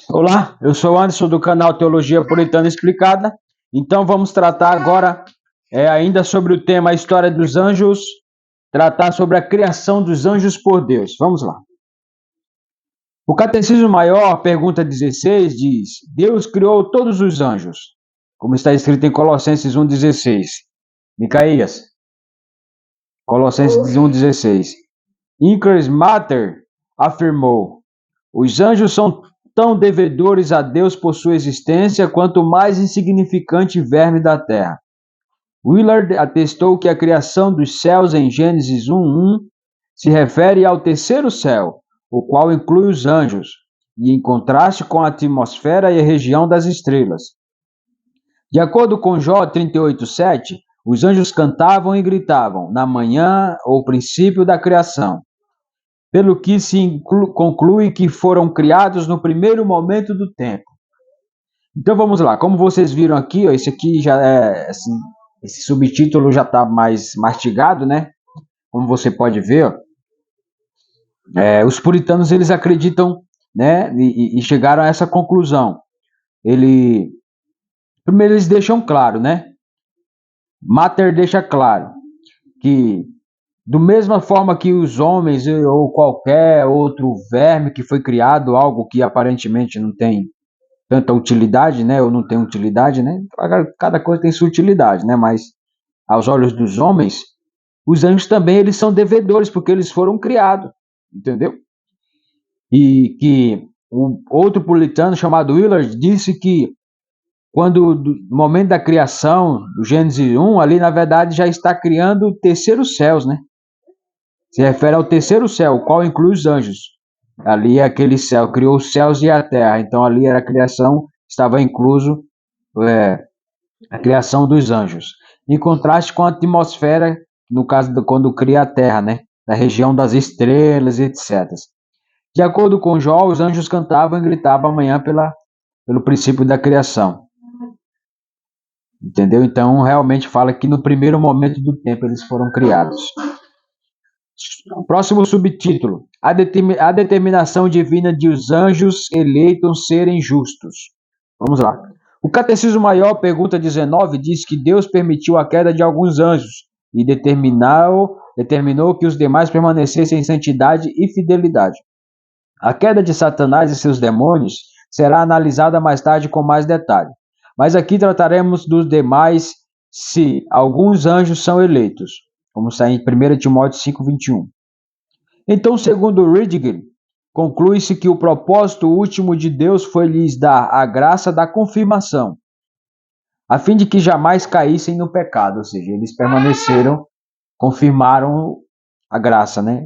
Olá, eu sou o Anderson do canal Teologia Puritana Explicada. Então vamos tratar agora ainda sobre o tema a história dos anjos, tratar sobre a criação dos anjos por Deus. Vamos lá. O Catecismo Maior, pergunta 16, diz: Deus criou todos os anjos, como está escrito em Colossenses 1,16. Micaías, Colossenses 1,16. Incres Mater afirmou: os anjos são tão devedores a Deus por sua existência quanto o mais insignificante verme da terra. Willard atestou que a criação dos céus em Gênesis 1:1 se refere ao terceiro céu, o qual inclui os anjos, e em contraste com a atmosfera e a região das estrelas. De acordo com Jó 38:7, os anjos cantavam e gritavam na manhã ou princípio da criação, pelo que se conclui que foram criados no primeiro momento do tempo. Então vamos lá, como vocês viram aqui, ó, esse aqui já é, assim, esse subtítulo já está mais mastigado, né? Como você pode ver, ó, os puritanos eles acreditam, né, e chegaram a essa conclusão. Primeiro eles deixam claro, né? Mater deixa claro que do mesma forma que os homens ou qualquer outro verme que foi criado, algo que aparentemente não tem tanta utilidade, né, ou não tem utilidade, né? Cada coisa tem sua utilidade, né? Mas aos olhos dos homens, os anjos também eles são devedores porque eles foram criados, entendeu? E que o outro puritano chamado Willard disse que quando no momento da criação, do Gênesis 1, ali na verdade já está criando o terceiro céus, né? Se refere ao terceiro céu, o qual inclui os anjos. Ali é aquele céu, criou os céus e a terra. Então ali era a criação, estava incluso a criação dos anjos. Em contraste com a atmosfera, no caso de quando cria a terra, né? Da região das estrelas, etc. De acordo com Jó, os anjos cantavam e gritavam amanhã pelo princípio da criação. Entendeu? Então realmente fala que no primeiro momento do tempo eles foram criados. Próximo subtítulo: a determinação divina de os anjos eleitos serem justos. Vamos lá. O Catecismo Maior, pergunta 19, diz que Deus permitiu a queda de alguns anjos e determinou que os demais permanecessem em santidade e fidelidade. A queda de Satanás e seus demônios será analisada mais tarde com mais detalhe. Mas aqui trataremos dos demais se alguns anjos são eleitos, como está em 1 Timóteo 5:21. Então, segundo Ridgely, conclui-se que o propósito último de Deus foi lhes dar a graça da confirmação, a fim de que jamais caíssem no pecado, ou seja, eles permaneceram, confirmaram a graça, né?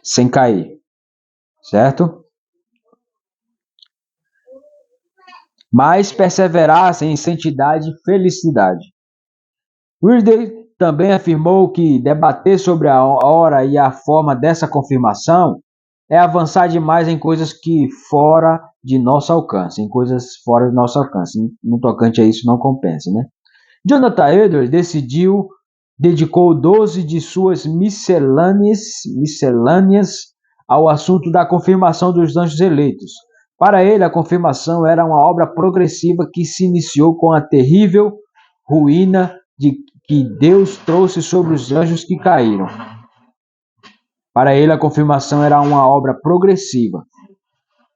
Sem cair, certo? Mas perseverassem em santidade e felicidade. Ridley também afirmou que debater sobre a hora e a forma dessa confirmação é avançar demais em coisas que fora de nosso alcance, no tocante a isso não compensa, né? Jonathan Edwards dedicou 12 de suas miscelâneas ao assunto da confirmação dos anjos eleitos. Para ele, a confirmação era uma obra progressiva que se iniciou com a terrível ruína que Deus trouxe sobre os anjos que caíram. Para ele, a confirmação era uma obra progressiva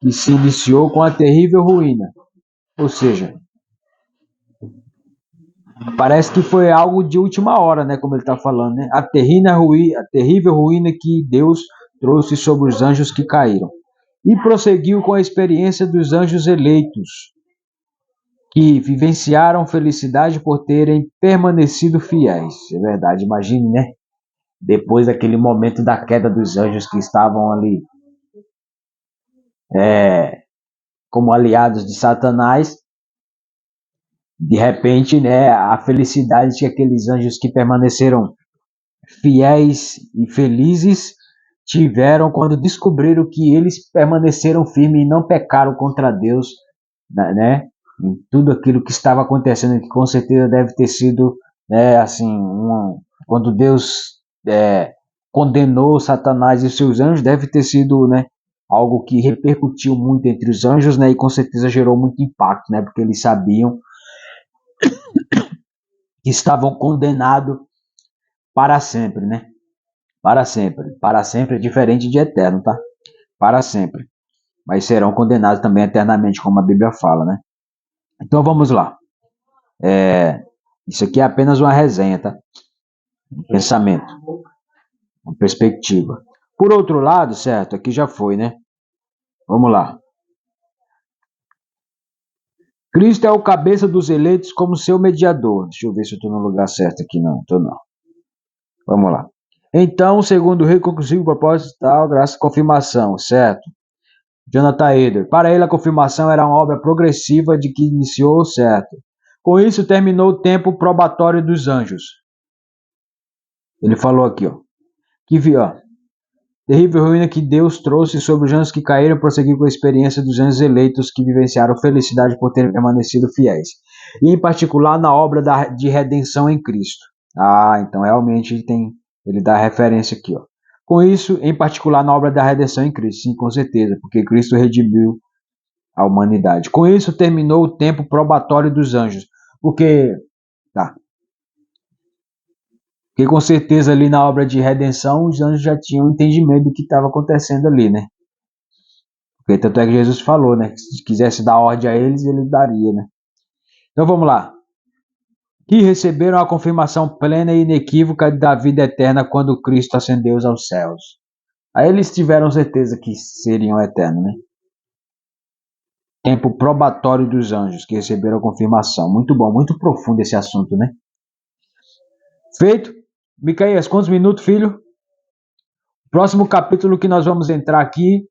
que se iniciou com a terrível ruína. Ou seja, parece que foi algo de última hora, né? Como ele está falando, né? A terrível ruína que Deus trouxe sobre os anjos que caíram. E prosseguiu com a experiência dos anjos eleitos, que vivenciaram felicidade por terem permanecido fiéis. É verdade, imagine, né? Depois daquele momento da queda dos anjos que estavam ali como aliados de Satanás, de repente, né, a felicidade que aqueles anjos que permaneceram fiéis e felizes tiveram quando descobriram que eles permaneceram firmes e não pecaram contra Deus, né? Em tudo aquilo que estava acontecendo, que com certeza deve ter sido, né, assim, quando Deus condenou Satanás e seus anjos, deve ter sido, né, algo que repercutiu muito entre os anjos, né, e com certeza gerou muito impacto, né, porque eles sabiam que estavam condenados para sempre, né, para sempre é diferente de eterno, tá, para sempre, mas serão condenados também eternamente, como a Bíblia fala, né. Então vamos lá, isso aqui é apenas uma resenha, tá, um pensamento, uma perspectiva. Por outro lado, certo, aqui já foi, né, vamos lá. Cristo é o cabeça dos eleitos como seu mediador. Deixa eu ver se eu estou no lugar certo aqui. Não, estou não. Vamos lá. Então, segundo o rei, conclusivo propósito tal, graça confirmação, certo? Jonathan Eder. Para ele, a confirmação era uma obra progressiva de que iniciou, certo? Com isso, terminou o tempo probatório dos anjos. Ele falou aqui, ó. Que viu, ó. Terrível ruína que Deus trouxe sobre os anjos que caíram, prosseguiu com a experiência dos anjos eleitos que vivenciaram felicidade por terem permanecido fiéis. E em particular na obra de redenção em Cristo. Ah, então realmente ele dá referência aqui, ó. Com isso, em particular na obra da redenção em Cristo. Sim, com certeza, porque Cristo redimiu a humanidade. Com isso terminou o tempo probatório dos anjos. Porque, tá, porque com certeza ali na obra de redenção os anjos já tinham entendimento do que estava acontecendo ali, né? Porque tanto é que Jesus falou, né? Que se quisesse dar ordem a eles, ele daria, né? Então vamos lá. Que receberam a confirmação plena e inequívoca da vida eterna quando Cristo ascendeu aos céus. Aí eles tiveram certeza que seriam eternos, né? Tempo probatório dos anjos que receberam a confirmação. Muito bom, muito profundo esse assunto, né? Feito? Micaías, quantos minutos, filho? Próximo capítulo que nós vamos entrar aqui.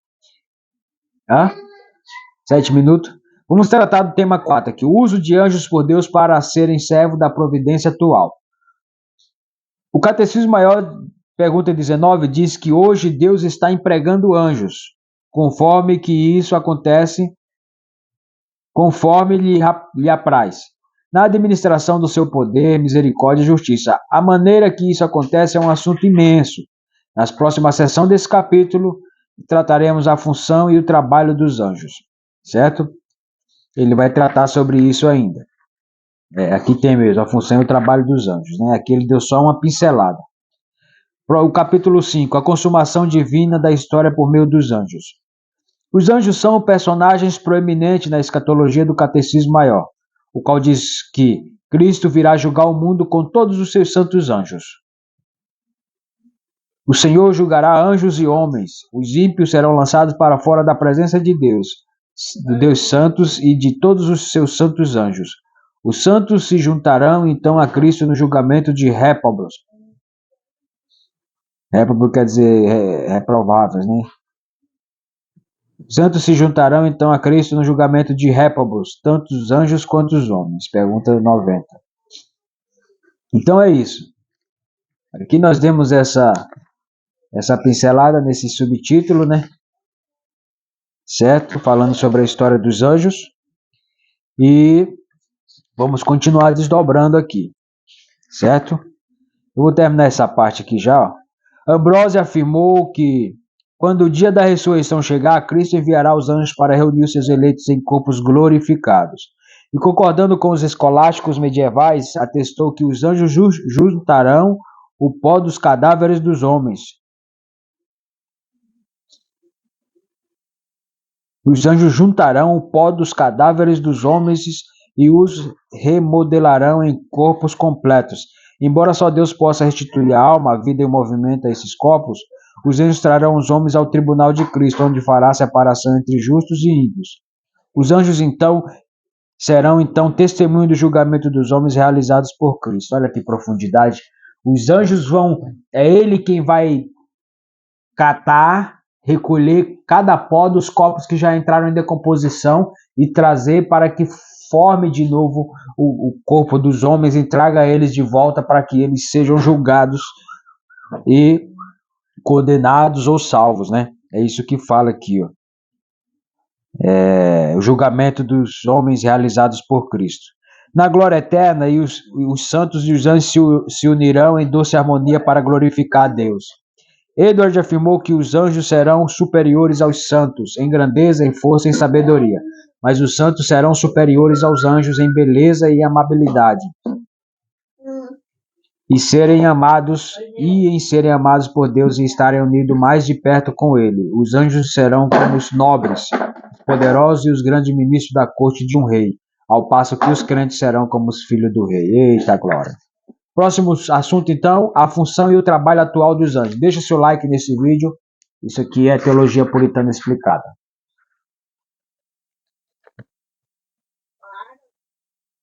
7 minutos. Vamos tratar do tema 4 aqui. O uso de anjos por Deus para serem servo da providência atual. O Catecismo Maior, pergunta 19, diz que hoje Deus está empregando anjos, conforme que isso acontece, conforme lhe apraz, na administração do seu poder, misericórdia e justiça. A maneira que isso acontece é um assunto imenso. Nas próximas sessões desse capítulo, trataremos a função e o trabalho dos anjos, certo? Ele vai tratar sobre isso ainda. Aqui tem mesmo a função e o trabalho dos anjos, né? Aqui ele deu só uma pincelada. O capítulo 5, a consumação divina da história por meio dos anjos. Os anjos são personagens proeminentes na escatologia do Catecismo Maior, o qual diz que Cristo virá julgar o mundo com todos os seus santos anjos. O Senhor julgará anjos e homens. Os ímpios serão lançados para fora da presença de Deus, do Deus santos e de todos os seus santos anjos. Os santos se juntarão então a Cristo no julgamento de réprobos. Réprobo quer dizer reprováveis, né? Os santos se juntarão então a Cristo no julgamento de réprobos, tanto os anjos quanto os homens. Pergunta 90. Então é isso. Aqui nós demos essa pincelada nesse subtítulo, né? Certo? Falando sobre a história dos anjos. E vamos continuar desdobrando aqui. Certo? Eu vou terminar essa parte aqui já. Ó. Ambrósio afirmou que quando o dia da ressurreição chegar, Cristo enviará os anjos para reunir os seus eleitos em corpos glorificados. E concordando com os escolásticos medievais, atestou que os anjos juntarão o pó dos cadáveres dos homens. Os anjos juntarão o pó dos cadáveres dos homens e os remodelarão em corpos completos. Embora só Deus possa restituir a alma, a vida e o movimento a esses corpos, os anjos trarão os homens ao tribunal de Cristo, onde fará separação entre justos e ímpios. Os anjos serão então testemunho do julgamento dos homens realizados por Cristo. Olha que profundidade. Os anjos é ele quem vai catar, recolher cada pó dos corpos que já entraram em decomposição e trazer para que forme de novo o corpo dos homens e traga eles de volta para que eles sejam julgados e condenados ou salvos, né? É isso que fala aqui, ó. O julgamento dos homens realizados por Cristo. Na glória eterna, os santos e os anjos se unirão em doce harmonia para glorificar a Deus. Edward afirmou que os anjos serão superiores aos santos em grandeza, em força e em sabedoria, mas os santos serão superiores aos anjos em beleza e amabilidade, em serem amados por Deus e estarem unidos mais de perto com Ele. Os anjos serão como os nobres, os poderosos e os grandes ministros da corte de um rei, ao passo que os crentes serão como os filhos do rei. Eita glória! Próximo assunto, então, a função e o trabalho atual dos anjos. Deixa seu like nesse vídeo. Isso aqui é Teologia Puritana Explicada.